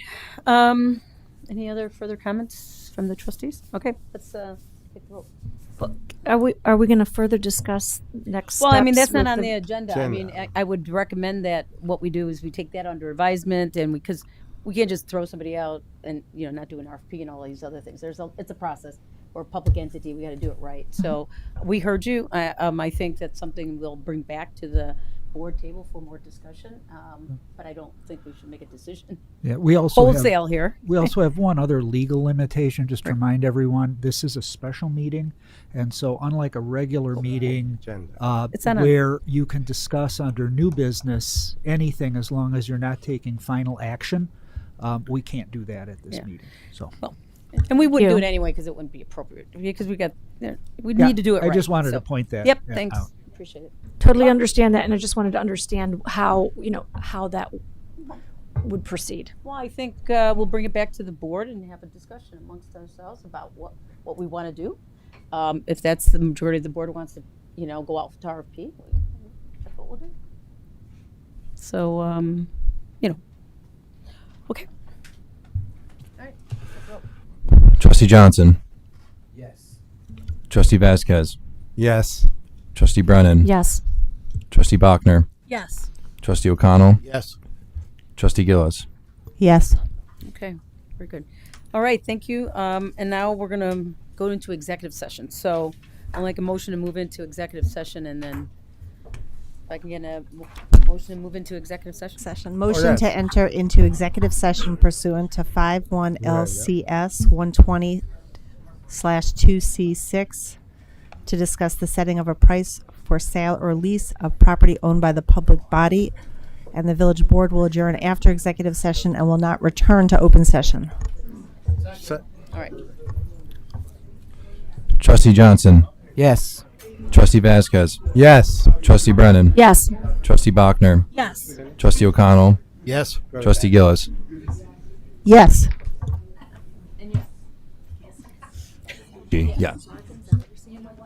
Any other further comments from the trustees? Okay, let's take the vote. Are we going to further discuss next Well, I mean, steps that's not with on the agenda. I mean, I would recommend that what we do is we take that under advisement, and because we can't just throw somebody out and not do an RFP and all these other things. It's a process. We're a public entity. We got to do it right. So we heard you. I think that's something we'll bring back to the board table for more discussion, but I don't think we should make a decision Yeah, we also wholesale here. We also have one other legal limitation, just to remind everyone, this is a special meeting. And so unlike a regular meeting It's on a- where you can discuss under new business anything as long as you're not taking final action, we can't do that at this Yeah. meeting. So. Well, and we wouldn't do you. it anyway because it wouldn't be appropriate because we Yeah, need to do it I right. just wanted so. to point that Yep, out. thanks. Appreciate it. Totally understand that, and I just wanted to understand how that would proceed. Well, I think we'll bring it back to the board and have a discussion amongst ourselves about what we want to do. If that's the majority of the board wants to, go out to RFP, that's what we'll do. So, okay. All right. let's go. Trustee Johnson. Yes. Trustee Vasquez. Yes. Trustee Brennan. Yes. Trustee Bachner. Yes. Trustee O'Connell. Yes. Trustee Gillis. Yes. Okay, very good. All right, thank you. And now we're going to go into executive session. So I'll make a motion to move into executive session, and then if I can get a motion to move into executive session. Motion yes. to enter into executive session pursuant to 51 LCS 120/2C6 to discuss the setting of a price for sale or lease of property owned by the public body, and the village board will adjourn after executive session and will not return to open session. All right. Trustee Johnson. Yes. Trustee Vasquez. Yes. Trustee Brennan. Yes. Trustee Bachner. Yes. Trustee O'Connell. Yes. Trustee Gillis. Yes. Yes.